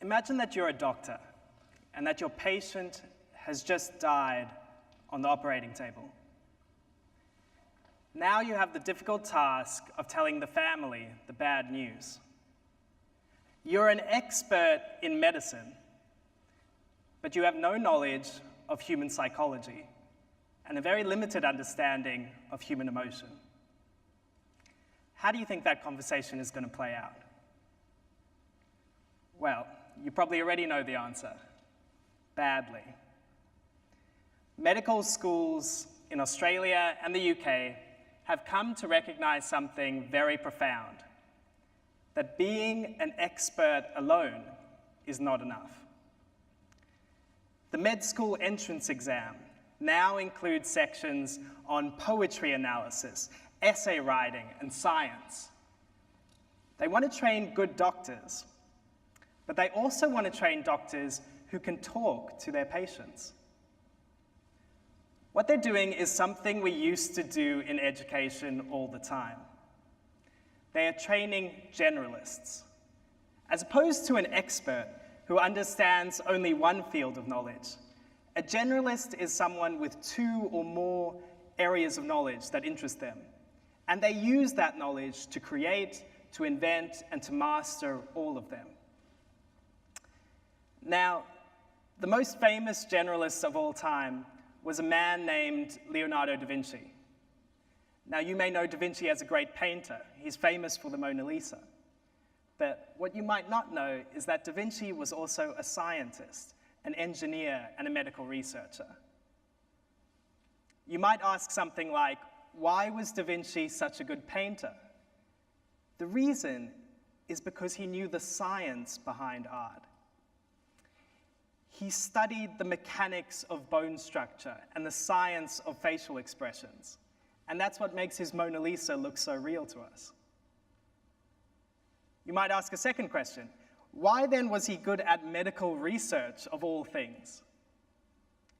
Imagine that you're a doctor and that your patient has just died on the operating table. Now you have the difficult task of telling the family the bad news. You're an expert in medicine, but you have no knowledge of human psychology and a very limited understanding of human emotion. How do you think that conversation is going to play out? Well, you probably already know the answer. Badly. Medical schools in Australia and the UK have come to recognize something very profound, that being an expert alone is not enough. The med school entrance exam now includes sections on poetry analysis, essay writing, and science. They want to train good doctors, but they also want to train doctors who can talk to their patients. What they're doing is something we used to do in education all the time. They are training generalists. As opposed to an expert who understands only one field of knowledge, a generalist is someone with 2 or more areas of knowledge that interest them. And they use that knowledge to create, to invent, and to master all of them. Now, the most famous generalist of all time was a man named Leonardo da Vinci. Now, you may know da Vinci as a great painter. He's famous for the Mona Lisa. But what you might not know is that da Vinci was also a scientist, an engineer, and a medical researcher. You might ask something like, why was da Vinci such a good painter? The reason is because he knew the science behind art. He studied the mechanics of bone structure and the science of facial expressions. And that's what makes his Mona Lisa look so real to us. You might ask a second question. Why then was he good at medical research of all things?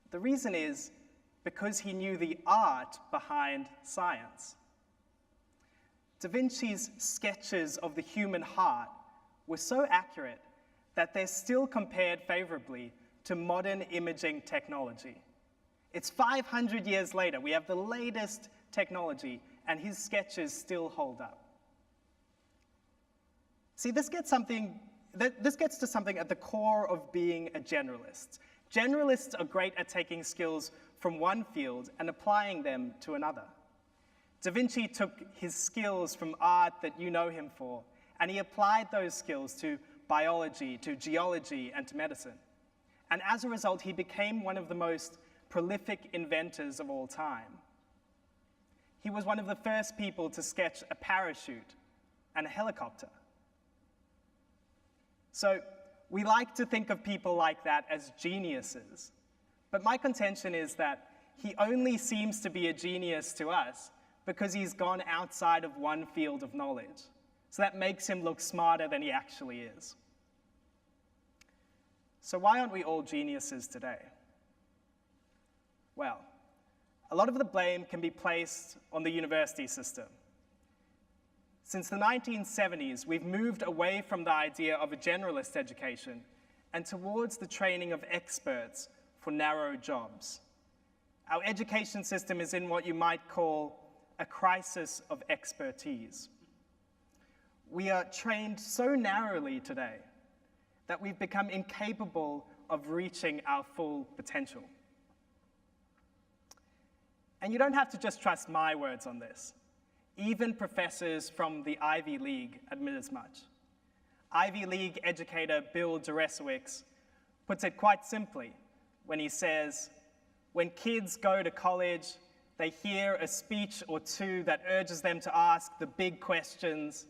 The reason is because he knew the art behind science. Da Vinci's sketches of the human heart were so accurate that they're still compared favorably to modern imaging technology. It's 500 years later, we have the latest technology, and his sketches still hold up. See, this gets to something at the core of being a generalist. Generalists are great at taking skills from one field and applying them to another. Da Vinci took his skills from art that you know him for, and he applied those skills to biology, to geology, and to medicine. And as a result, he became one of the most prolific inventors of all time. He was one of the first people to sketch a parachute and a helicopter. So we like to think of people like that as geniuses. But my contention is that he only seems to be a genius to us because he's gone outside of one field of knowledge. So that makes him look smarter than he actually is. So why aren't we all geniuses today? Well, a lot of the blame can be placed on the university system. Since the 1970s, we've moved away from the idea of a generalist education and towards the training of experts for narrow jobs. Our education system is in what you might call a crisis of expertise. We are trained so narrowly today that we've become incapable of reaching our full potential. And you don't have to just trust my words on this. Even professors from the Ivy League admit as much. Ivy League educator Bill Deresiewicz puts it quite simply when he says, when kids go to college, they hear a speech or two that urges them to ask the big questions,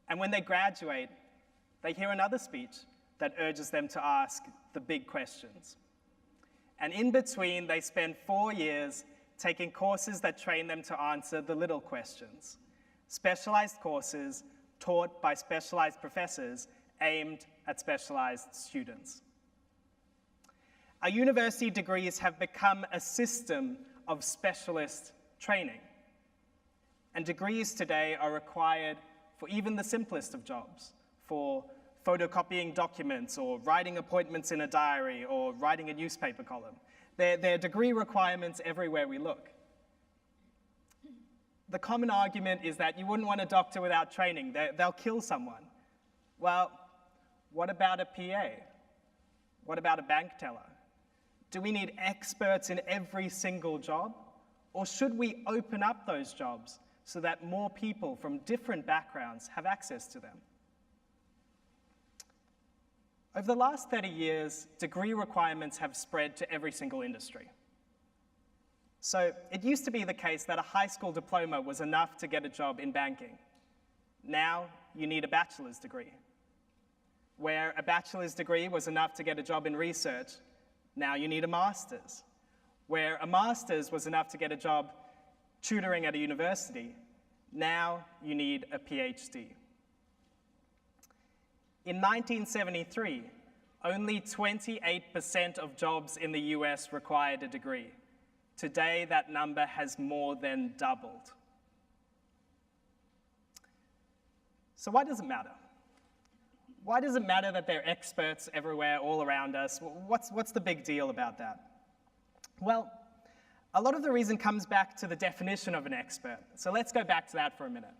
and when they graduate, they hear another speech that urges them to ask the big questions. And in between, they spend 4 years taking courses that train them to answer the little questions, specialized courses taught by specialized professors aimed at specialized students. Our university degrees have become a system of specialist training, and degrees today are required for even the simplest of jobs, for photocopying documents, or writing appointments in a diary, or writing a newspaper column. There are degree requirements everywhere we look. The common argument is that you wouldn't want a doctor without training. They'll kill someone. Well, what about a PA? What about a bank teller? Do we need experts in every single job? Or should we open up those jobs so that more people from different backgrounds have access to them? Over the last 30 years, degree requirements have spread to every single industry. So it used to be the case that a high school diploma was enough to get a job in banking. Now you need a bachelor's degree. Where a bachelor's degree was enough to get a job in research, now you need a master's. Where a master's was enough to get a job tutoring at a university, now you need a PhD. In 1973, only 28% of jobs in the US required a degree. Today, that number has more than doubled. So why does it matter? Why does it matter that there are experts everywhere, all around us? What's the big deal about that? Well, a lot of the reason comes back to the definition of an expert. So let's go back to that for a minute.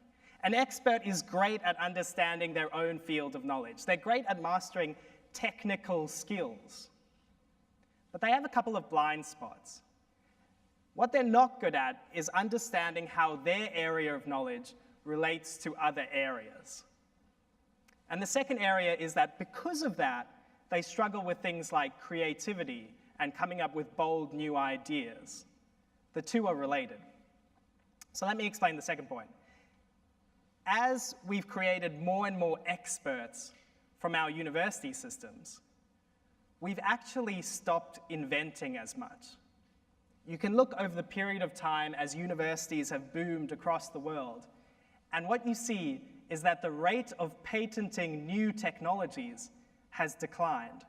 An expert is great at understanding their own field of knowledge. They're great at mastering technical skills. But they have a couple of blind spots. What they're not good at is understanding how their area of knowledge relates to other areas. And the second area is that because of that, they struggle with things like creativity and coming up with bold new ideas. The two are related. So let me explain the second point. As we've created more and more experts from our university systems, we've actually stopped inventing as much. You can look over the period of time as universities have boomed across the world, and what you see is that the rate of patenting new technologies has declined.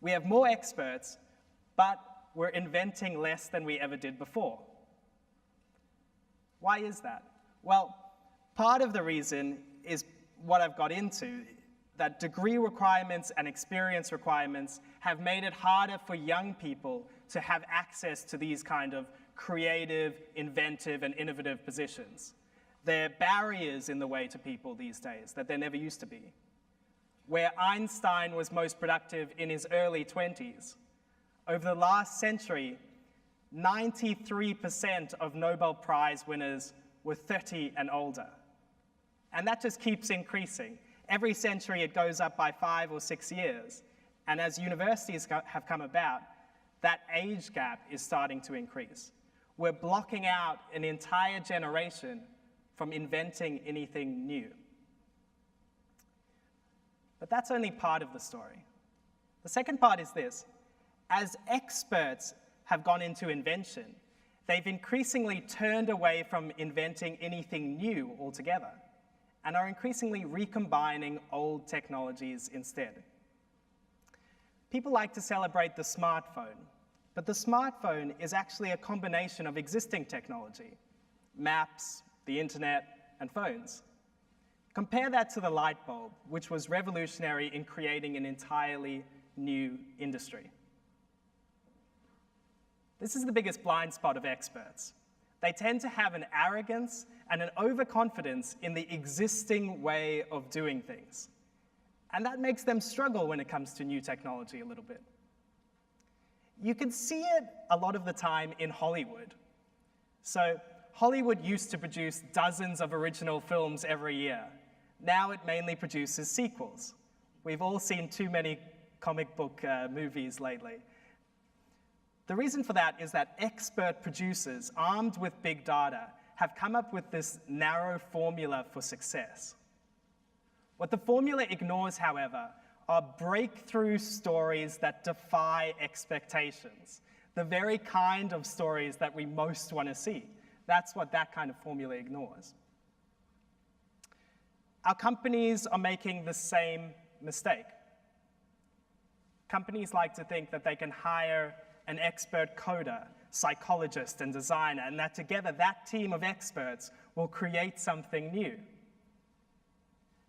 We have more experts, but we're inventing less than we ever did before. Why is that? Well, part of the reason is what I've got into, that degree requirements and experience requirements have made it harder for young people to have access to these kind of creative, inventive, and innovative positions. There are barriers in the way to people these days that there never used to be. Where Einstein was most productive in his early 20s, over the last century, 93% of Nobel Prize winners were 30 and older. And that just keeps increasing. Every century it goes up by 5 or 6 years. And as universities have come about, that age gap is starting to increase. We're blocking out an entire generation from inventing anything new. But that's only part of the story. The second part is this. As experts have gone into invention, they've increasingly turned away from inventing anything new altogether and are increasingly recombining old technologies instead. People like to celebrate the smartphone, but the smartphone is actually a combination of existing technology, maps, the internet, and phones. Compare that to the light bulb, which was revolutionary in creating an entirely new industry. This is the biggest blind spot of experts. They tend to have an arrogance and an overconfidence in the existing way of doing things. And that makes them struggle when it comes to new technology a little bit. You can see it a lot of the time in Hollywood. So Hollywood used to produce dozens of original films every year. Now it mainly produces sequels. We've all seen too many comic book movies lately. The reason for that is that expert producers, armed with big data, have come up with this narrow formula for success. What the formula ignores, however, are breakthrough stories that defy expectations, the very kind of stories that we most want to see. That's what that kind of formula ignores. Our companies are making the same mistake. Companies like to think that they can hire an expert coder, psychologist, and designer, and that together that team of experts will create something new.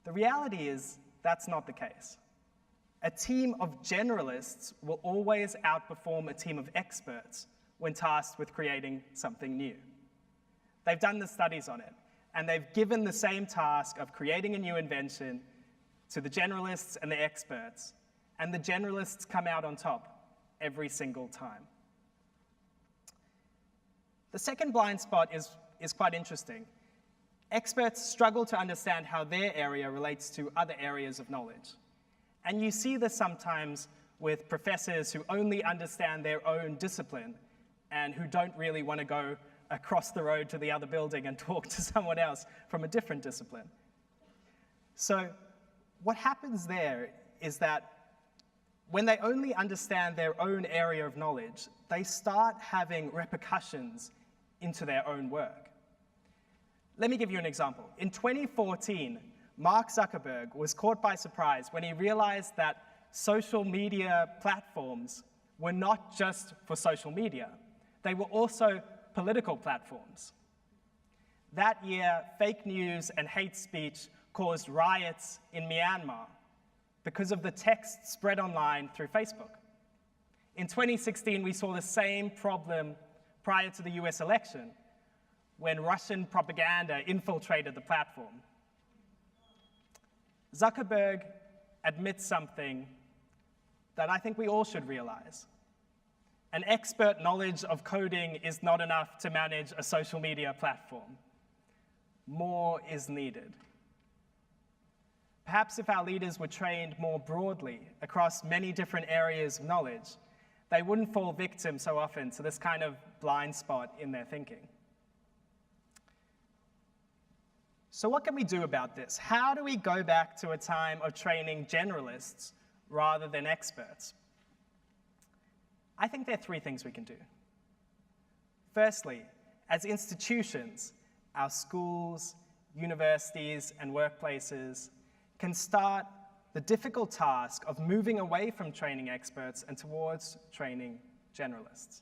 The reality is that's not the case. A team of generalists will always outperform a team of experts when tasked with creating something new. They've done the studies on it, and they've given the same task of creating a new invention to the generalists and the experts, and the generalists come out on top every single time. The second blind spot is quite interesting. Experts struggle to understand how their area relates to other areas of knowledge. And you see this sometimes with professors who only understand their own discipline and who don't really want to go across the road to the other building and talk to someone else from a different discipline. So what happens there is that when they only understand their own area of knowledge, they start having repercussions into their own work. Let me give you an example. In 2014, Mark Zuckerberg was caught by surprise when he realized that social media platforms were not just for social media. They were also political platforms. That year, fake news and hate speech caused riots in Myanmar because of the text spread online through Facebook. In 2016, we saw the same problem prior to the US election when Russian propaganda infiltrated the platform. Zuckerberg admits something that I think we all should realize. An expert knowledge of coding is not enough to manage a social media platform. More is needed. Perhaps if our leaders were trained more broadly across many different areas of knowledge, they wouldn't fall victim so often to this kind of blind spot in their thinking. So what can we do about this? How do we go back to a time of training generalists rather than experts? I think there are three things we can do. Firstly, as institutions, our schools, universities, and workplaces can start the difficult task of moving away from training experts and towards training generalists.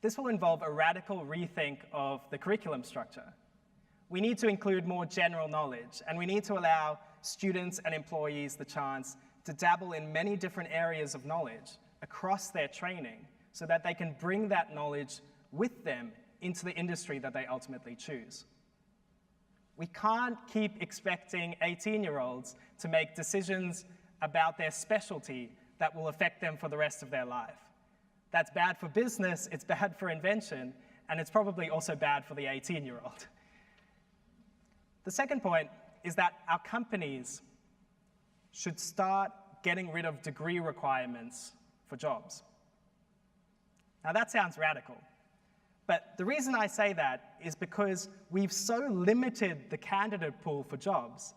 This will involve a radical rethink of the curriculum structure. We need to include more general knowledge, and we need to allow students and employees the chance to dabble in many different areas of knowledge across their training so that they can bring that knowledge with them into the industry that they ultimately choose. We can't keep expecting 18-year-olds to make decisions about their specialty that will affect them for the rest of their life. That's bad for business, it's bad for invention, and it's probably also bad for the 18-year-old. The second point is that our companies should start getting rid of degree requirements for jobs. Now that sounds radical, but the reason I say that is because we've so limited the candidate pool for jobs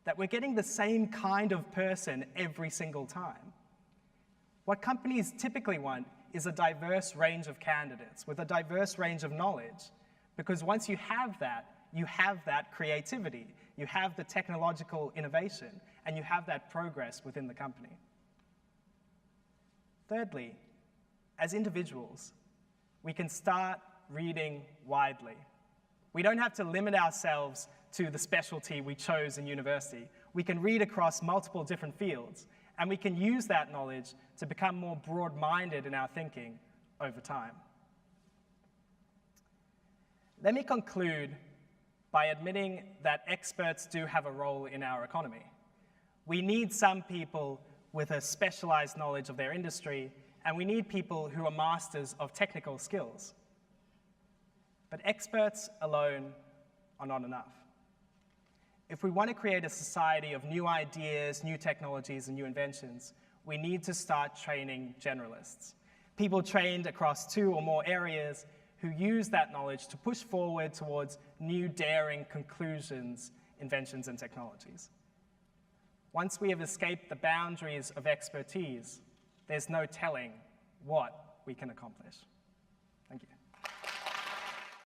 that we're getting the same kind of person every single time. What companies typically want is a diverse range of candidates with a diverse range of knowledge, because once you have that creativity, you have the technological innovation, and you have that progress within the company. Thirdly, as individuals, we can start reading widely. We don't have to limit ourselves to the specialty we chose in university. We can read across multiple different fields, and we can use that knowledge to become more broad-minded in our thinking over time. Let me conclude by admitting that experts do have a role in our economy. We need some people with a specialized knowledge of their industry, and we need people who are masters of technical skills. But experts alone are not enough. If we want to create a society of new ideas, new technologies, and new inventions, we need to start training generalists, people trained across 2 or more areas who use that knowledge to push forward towards new, daring conclusions, inventions, and technologies. Once we have escaped the boundaries of expertise, there's no telling what we can accomplish.